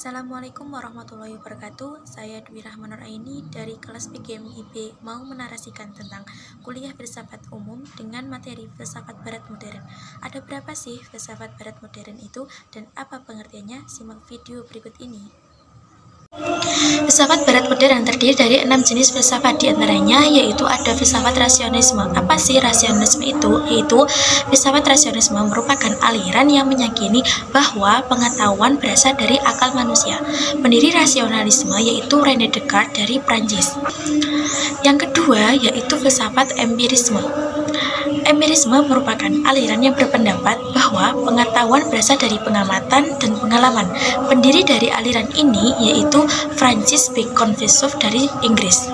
Assalamualaikum warahmatullahi wabarakatuh. Saya Dwi Rahmanur Aini dari kelas PGMIB mau menarasikan tentang kuliah filsafat umum dengan materi filsafat barat modern. Ada berapa sih filsafat barat modern itu dan apa pengertiannya? Simak video berikut ini. Filsafat barat modern terdiri dari 6 jenis filsafat, diantaranya yaitu ada filsafat rasionalisme. Apa sih rasionalisme itu? Yaitu filsafat rasionalisme merupakan aliran yang meyakini bahwa pengetahuan berasal dari akal manusia. Pendiri rasionalisme yaitu René Descartes dari Prancis. Yang kedua yaitu filsafat empirisme. Empirisme merupakan aliran yang berpendapat bahwa pengetahuan berasal dari pengamatan dan pengalaman. Pendiri dari aliran ini yaitu Francis Bacon, filsuf dari Inggris.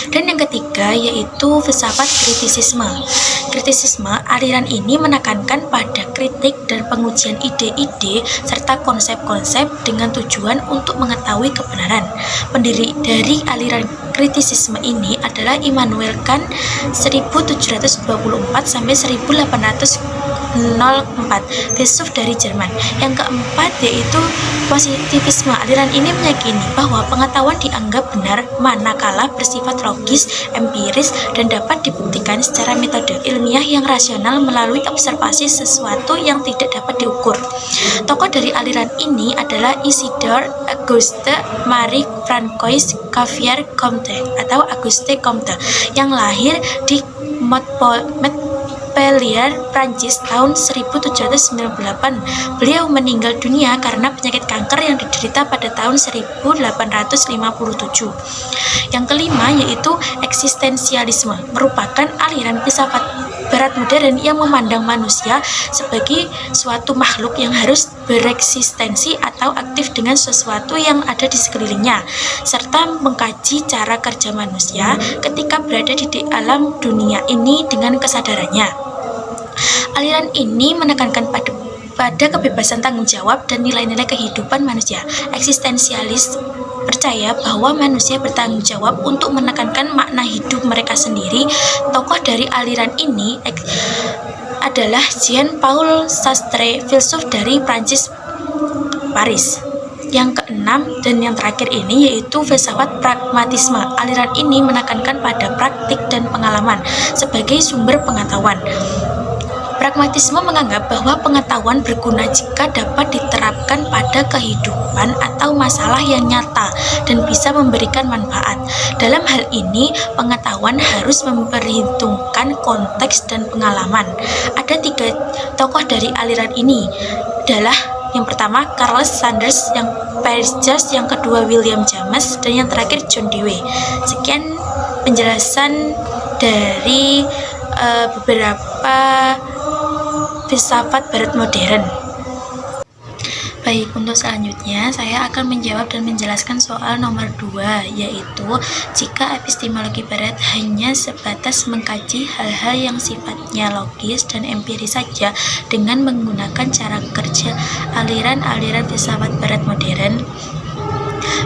Dan yang ketiga yaitu filsafat kritisisme. Kritisisme, aliran ini menekankan pada kritik dan pengujian ide-ide serta konsep-konsep dengan tujuan untuk mengetahui kebenaran. Pendiri dari aliran kritisisme ini adalah Immanuel Kant 1724 sampai 1804, filsuf dari Jerman. Yang keempat yaitu positivisme. Aliran ini meyakini bahwa pengetahuan dianggap benar manakala bersifat logis, empiris, dan dapat dibuktikan secara metode ilmiah yang rasional melalui observasi sesuatu yang tidak dapat diukur. Tokoh dari aliran ini adalah Isidore Auguste Marie Francois Xavier Comte atau Auguste Comte yang lahir di Montpellier, Prancis tahun 1798. Beliau meninggal dunia karena penyakit kanker yang diderita pada tahun 1857. Yang kelima yaitu eksistensialisme, merupakan aliran filsafat barat modern yang memandang manusia sebagai suatu makhluk yang harus bereksistensi atau aktif dengan sesuatu yang ada di sekelilingnya, serta mengkaji cara kerja manusia ketika berada di alam dunia ini dengan kesadarannya. Aliran ini menekankan pada kebebasan tanggung jawab dan nilai-nilai kehidupan manusia. Eksistensialis percaya bahwa manusia bertanggung jawab untuk menekankan makna hidup mereka sendiri. Tokoh dari aliran ini adalah Jean-Paul Sartre, filsuf dari Prancis, Paris. Yang keenam dan yang terakhir ini yaitu filsafat pragmatisme. Aliran ini menekankan pada praktik dan pengalaman sebagai sumber pengetahuan. Pragmatisme menganggap bahwa pengetahuan berguna jika dapat diterapkan pada kehidupan atau masalah yang nyata dan bisa memberikan manfaat. Dalam hal ini, pengetahuan harus memperhitungkan konteks dan pengalaman. Ada 3 tokoh dari aliran ini adalah yang pertama Carl Sanders, yang Paris Joyce, yang kedua William James, dan yang terakhir John Dewey. Sekian penjelasan dari beberapa filsafat barat modern. Baik, untuk selanjutnya saya akan menjawab dan menjelaskan soal nomor 2, yaitu jika epistemologi barat hanya sebatas mengkaji hal-hal yang sifatnya logis dan empiris saja dengan menggunakan cara kerja aliran-aliran filsafat barat modern,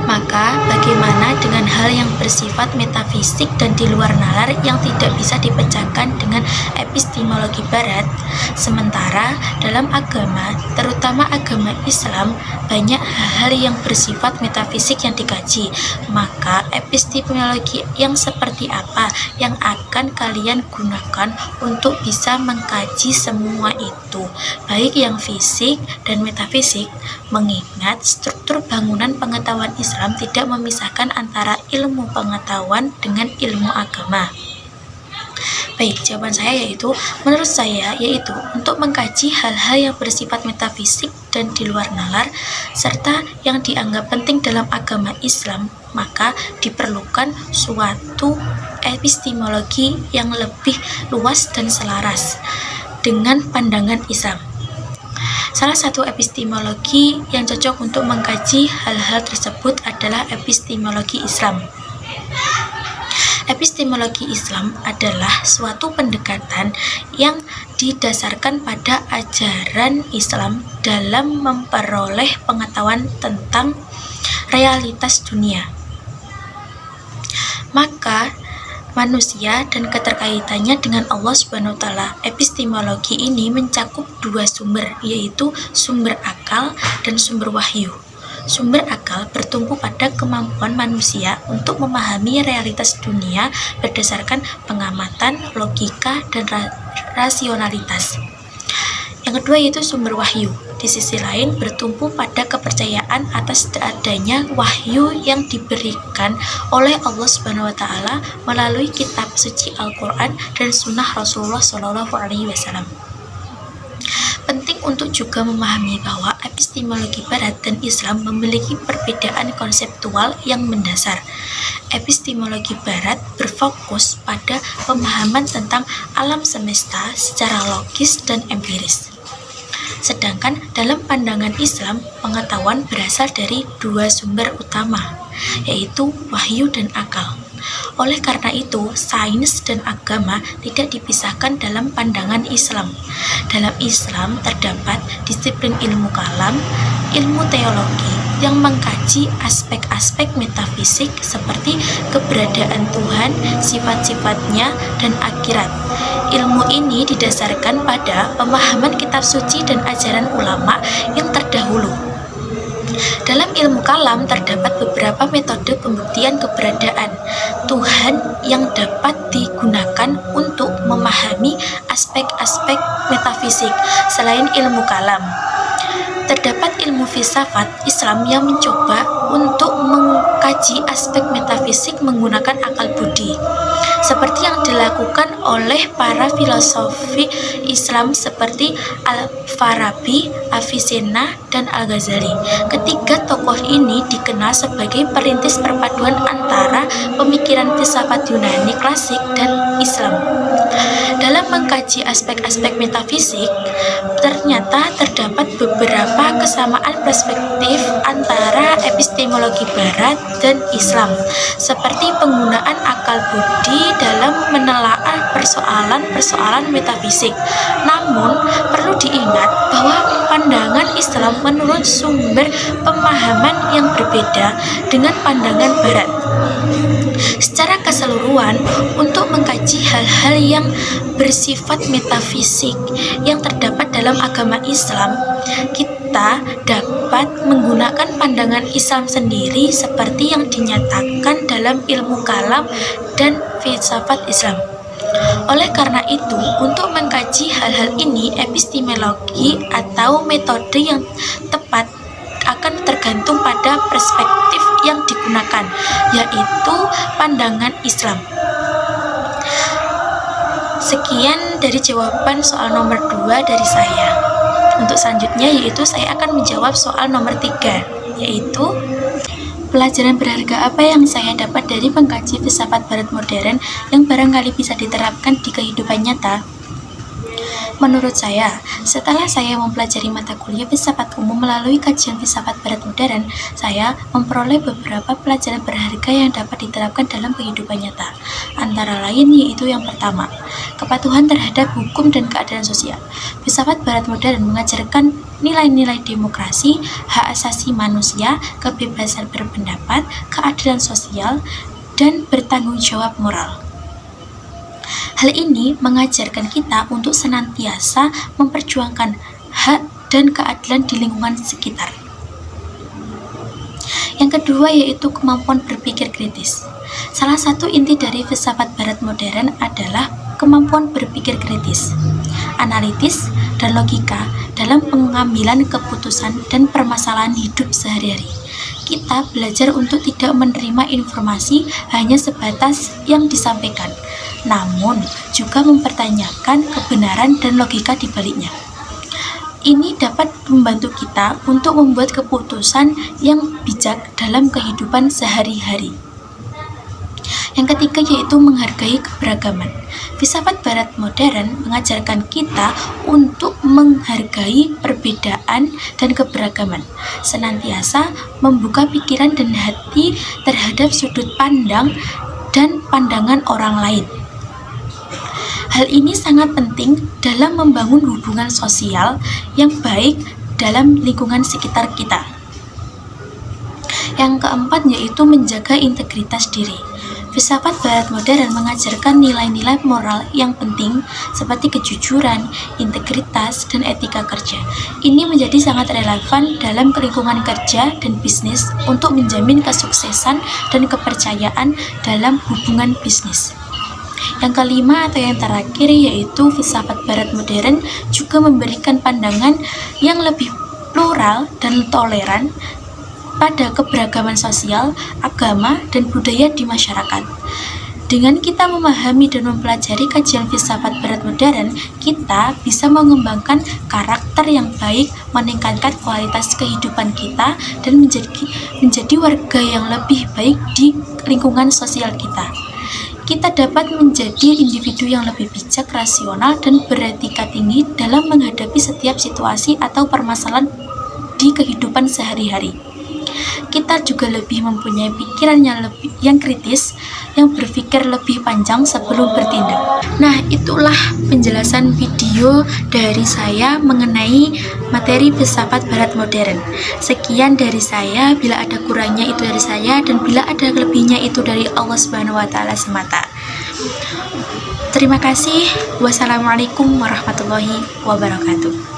maka bagaimana dengan hal yang bersifat metafisik dan di luar nalar yang tidak bisa dipecahkan dengan epistemologi barat? Sementara dalam agama, terutama agama Islam, banyak hal-hal yang bersifat metafisik yang dikaji. Maka epistemologi yang seperti apa yang akan kalian gunakan untuk bisa mengkaji semua itu, baik yang fisik dan metafisik? Mengingat struktur bangunan pengetahuan Islam tidak memisahkan antara ilmu pengetahuan dengan ilmu agama. Baik, jawaban saya menurut saya yaitu untuk mengkaji hal-hal yang bersifat metafisik dan di luar nalar serta yang dianggap penting dalam agama Islam, maka diperlukan suatu epistemologi yang lebih luas dan selaras dengan pandangan Islam. Salah satu epistemologi yang cocok untuk mengkaji hal-hal tersebut adalah epistemologi Islam. Epistemologi Islam adalah suatu pendekatan yang didasarkan pada ajaran Islam dalam memperoleh pengetahuan tentang realitas dunia. Maka manusia dan keterkaitannya dengan Allah Subhanahu wa taala. Epistemologi ini mencakup dua sumber, yaitu sumber akal dan sumber wahyu. Sumber akal bertumpu pada kemampuan manusia untuk memahami realitas dunia berdasarkan pengamatan, logika, dan rasionalitas. Yang kedua yaitu sumber wahyu. Di sisi lain bertumpu pada kepercayaan atas adanya wahyu yang diberikan oleh Allah Subhanahu wa taala melalui kitab suci Al-Qur'an dan sunnah Rasulullah SAW. Penting untuk juga memahami bahwa epistemologi Barat dan Islam memiliki perbedaan konseptual yang mendasar. Epistemologi Barat berfokus pada pemahaman tentang alam semesta secara logis dan empiris. Sedangkan dalam pandangan Islam, pengetahuan berasal dari dua sumber utama, yaitu wahyu dan akal. Oleh karena itu, sains dan agama tidak dipisahkan dalam pandangan Islam. Dalam Islam terdapat disiplin ilmu kalam, ilmu teologi yang mengkaji aspek-aspek metafisik seperti keberadaan Tuhan, sifat-sifatnya, dan akhirat. Ilmu ini didasarkan pada pemahaman kitab suci dan ajaran ulama yang terdahulu. Dalam ilmu kalam terdapat beberapa metode pembuktian keberadaan Tuhan yang dapat digunakan untuk memahami aspek-aspek metafisik. Selain ilmu kalam, terdapat ilmu filsafat Islam yang mencoba untuk mengkaji aspek metafisik menggunakan akal budi, seperti yang dilakukan oleh para filosofi Islam seperti Al-Farabi, Avicenna, dan Al-Ghazali. Ketiga tokoh ini dikenal sebagai perintis perpaduan antara pemikiran filsafat Yunani klasik dan Islam. Dalam mengkaji aspek-aspek metafisik, ternyata terdapat beberapa kesamaan perspektif antara epistemologi Barat dan Islam, seperti penggunaan akal budi dalam menelaah persoalan-persoalan metafisik. Namun, perlu diingat bahwa pandangan Islam menurut sumber pemahaman yang berbeda dengan pandangan Barat. Secara keseluruhan, untuk mengkaji hal-hal yang bersifat metafisik yang terdapat dalam agama Islam, kita dapat menggunakan pandangan Islam sendiri seperti yang dinyatakan dalam ilmu kalam dan filsafat Islam. Oleh karena itu, untuk mengkaji hal-hal ini, epistemologi atau metode yang tepat akan tergantung pada perspektif yang digunakan, yaitu pandangan Islam. Sekian dari jawaban soal nomor 2 dari saya. Untuk selanjutnya yaitu saya akan menjawab soal nomor 3, yaitu pelajaran berharga apa yang saya dapat dari mengkaji filsafat Barat modern yang barangkali bisa diterapkan di kehidupan nyata. Menurut saya, setelah saya mempelajari mata kuliah filsafat umum melalui kajian filsafat Barat modern, saya memperoleh beberapa pelajaran berharga yang dapat diterapkan dalam kehidupan nyata. Antara lain yaitu yang pertama, kepatuhan terhadap hukum dan keadilan sosial. Filsafat Barat modern mengajarkan nilai-nilai demokrasi, hak asasi manusia, kebebasan berpendapat, keadilan sosial, dan bertanggung jawab moral. Hal ini mengajarkan kita untuk senantiasa memperjuangkan hak dan keadilan di lingkungan sekitar. Yang kedua yaitu kemampuan berpikir kritis. Salah satu inti dari filsafat Barat modern adalah kemampuan berpikir kritis, analitis, dan logika dalam pengambilan keputusan dan permasalahan hidup sehari-hari. Kita belajar untuk tidak menerima informasi hanya sebatas yang disampaikan, namun juga mempertanyakan kebenaran dan logika di baliknya. Ini dapat membantu kita untuk membuat keputusan yang bijak dalam kehidupan sehari-hari. Yang ketiga yaitu menghargai keberagaman. Filsafat Barat modern mengajarkan kita untuk menghargai perbedaan dan keberagaman, senantiasa membuka pikiran dan hati terhadap sudut pandang dan pandangan orang lain. Hal ini sangat penting dalam membangun hubungan sosial yang baik dalam lingkungan sekitar kita. Yang keempat yaitu menjaga integritas diri. Filsafat barat modern mengajarkan nilai-nilai moral yang penting seperti kejujuran, integritas, dan etika kerja. Ini menjadi sangat relevan dalam lingkungan kerja dan bisnis untuk menjamin kesuksesan dan kepercayaan dalam hubungan bisnis. Yang kelima atau yang terakhir yaitu filsafat barat modern juga memberikan pandangan yang lebih plural dan toleran pada keberagaman sosial, agama, dan budaya di masyarakat. Dengan kita memahami dan mempelajari kajian filsafat barat modern, kita bisa mengembangkan karakter yang baik, meningkatkan kualitas kehidupan kita, dan menjadi warga yang lebih baik di lingkungan sosial kita. Kita dapat menjadi individu yang lebih bijak, rasional, dan beretika tinggi dalam menghadapi setiap situasi atau permasalahan di kehidupan sehari-hari. Kita juga lebih mempunyai pikiran yang kritis, yang berpikir lebih panjang sebelum bertindak. Nah, itulah penjelasan video dari saya mengenai materi filsafat barat modern. Sekian dari saya, bila ada kurangnya itu dari saya, dan bila ada lebihnya itu dari Allah Subhanahu wa Ta'ala semata. Terima kasih. Wassalamualaikum warahmatullahi wabarakatuh.